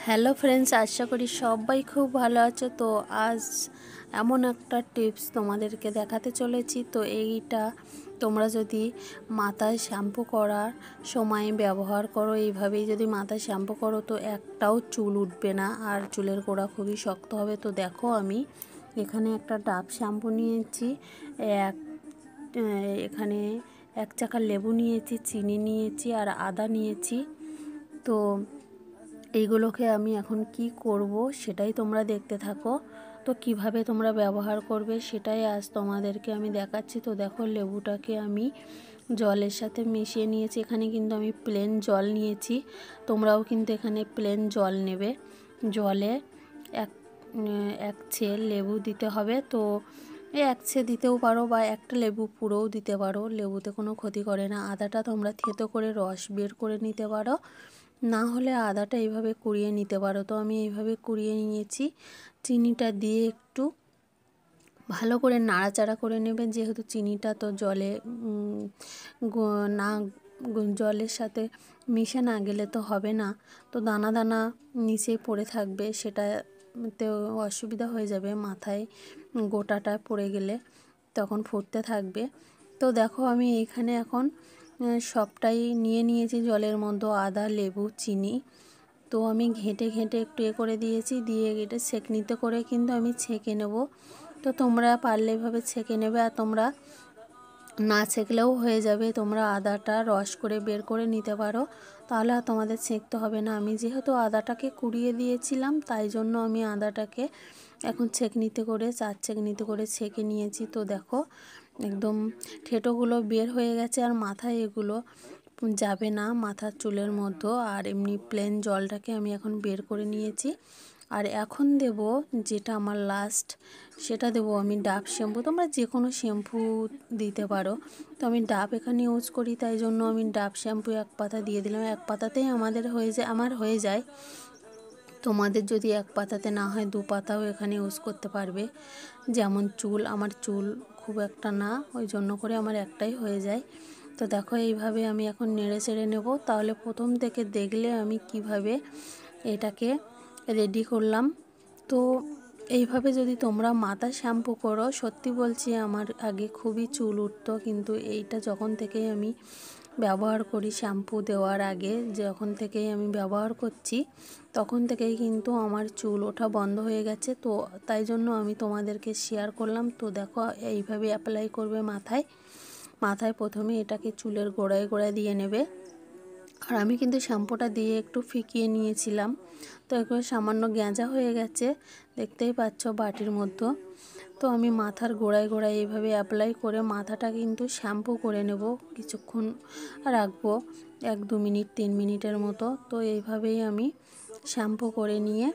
Hello friends, আশা করি সবাই খুব ভালো আছো। তো আজ এমন একটা টিপস তোমাদেরকে দেখাতে চলেছি। তো এইটা তোমরা যদি মাথায় শ্যাম্পু করার সময় ব্যবহার করো, এইভাবেই যদি মাথায় শ্যাম্পু করো তো একটাও চুল উঠবে না আর চুলের গোড়া খুবই শক্ত হবে। তো দেখো, আমি এখানে একটা ডাব শ্যাম্পু নিয়েছি, এক এখানে 1 চাকা লেবু নিয়েছি, চিনি নিয়েছি আর আদা নিয়েছি। তো এইগুলোকে আমি এখন কি করব সেটাই তোমরা দেখতে থাকো। তো কিভাবে তোমরা ব্যবহার করবে সেটাই আজ তোমাদেরকে আমি দেখাচ্ছি। তো দেখো, লেবুটাকে আমি জলের সাথে মিশিয়ে নিয়েছি। এখানে কিন্তু আমি প্লেন জল নিয়েছি, তোমরাও কিন্তু এখানে প্লেন জল নেবে। জলে এক এক ছে লেবু দিতে হবে। তো এক ছে দিতেও পারো বা একটা লেবু পুরোও দিতে পারো, লেবুতে কোনো ক্ষতি করে না। আদাটা তোমরা থেতো করে রস বের করে নিতে পারো, না হলে আদাটা এইভাবে কুড়িয়ে নিতে পারো। তো আমি এইভাবে কুড়িয়ে নিয়েছি। চিনিটা দিয়ে একটু ভালো করে নাড়াচাড়া করে নেবেন, যেহেতু চিনিটা তো জলে না জলের সাথে মিশে না গেলে তো হবে না। তো দানা দানা নিচে পড়ে থাকবে, সেটাতে অসুবিধা হয়ে যাবে, মাথায় গোটাটা পড়ে গেলে তখন ফুটতে থাকবে। তো দেখো, আমি এখানে এখন সবটাই নিয়ে নিয়েছি জলের মধ্যে, আদা, লেবু, চিনি। তো আমি ঘেঁটে ঘেঁটে একটু করে দিয়েছি, দিয়ে এটা ছেঁকনিতে করে কিন্তু আমি ছেঁকে নেব। তো তোমরা পারলে এভাবে ছেঁকে নেবে, আর তোমরা না ছেঁকলেও হয়ে যাবে। তোমরা আদাটা রস করে বের করে নিতে পারো, তাহলে আর তোমাদের ছেঁকতে হবে না। আমি যেহেতু আদাটাকে কুড়িয়ে দিয়েছিলাম, তাই জন্য আমি আদাটাকে এখন ছেঁকনিতে করে ছেঁকনিতে করে ছেঁকে নিয়েছি। তো দেখো, একদম ঠেটোগুলো বের হয়ে গেছে, আর মাথায় এগুলো যাবে না, মাথার চুলের মধ্যে। আর এমনি প্লেন জলটাকে আমি এখন বের করে নিয়েছি। আর এখন দেব যেটা আমার লাস্ট, সেটা দেব আমি ডাব শ্যাম্পু। তোমরা যে কোনো শ্যাম্পু দিতে পারো, তো আমি ডাব এখানে ইউজ করি, তাই জন্য আমি ডাব শ্যাম্পু 1 পাতা দিয়ে দিলাম। 1 পাতাতেই আমার হয়ে যায়। তোমাদের যদি 1 পাতাতে না হয় 2 পাতাও এখানে ইউজ করতে পারবে। যেমন আমার চুল খুব একটা না, ওই জন্য করে আমার একটাই হয়ে যায়। তো দেখো, এইভাবে আমি এখন নেড়ে চেড়ে নেব। তাহলে প্রথম থেকে দেখলে আমি কিভাবে এটাকে রেডি করলাম। তো এইভাবে যদি তোমরা মাথা শ্যাম্পু করো, সত্যি বলছি আমার আগে খুবই চুল উঠতো, কিন্তু এইটা যখন থেকেই আমি ব্যবহার করি, শ্যাম্পু দেওয়ার আগে যখন থেকেই আমি ব্যবহার করছি, তখন থেকেই কিন্তু আমার চুল ওঠা বন্ধ হয়ে গেছে। তো তাই জন্য আমি তোমাদেরকে শেয়ার করলাম। তো দেখো, এইভাবে অ্যাপ্লাই করবে মাথায় প্রথমে এটাকে চুলের গোড়ায় গোড়ায় দিয়ে নেবে। আর আমি কিন্তু শ্যাম্পুটা দিয়ে একটু ফিকিয়ে নিয়েছিলাম, তো একটু সামান্য গ্যাঁজা হয়ে গেছে, দেখতেই পাচ্ছ বাটির মধ্যে। তো আমি মাথার গোড়ায় গোড়ায় এইভাবে অ্যাপ্লাই করে মাথাটা কিন্তু শ্যাম্পু করে নেব, কিছুক্ষণ রাখবো, 1-2 মিনিট 3 মিনিটের মতো। তো এইভাবেই আমি শ্যাম্পু করে নিয়ে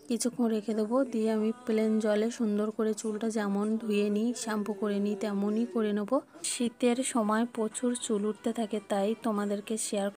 কিছুক্ষণ রেখে দেবো, দিয়ে আমি প্লেন জলে সুন্দর করে চুলটা যেমন ধুয়ে নিই, শ্যাম্পু করে নিই, তেমনই করে নেব। শীতের সময় প্রচুর চুল উঠতে থাকে, তাই তোমাদেরকে শেয়ার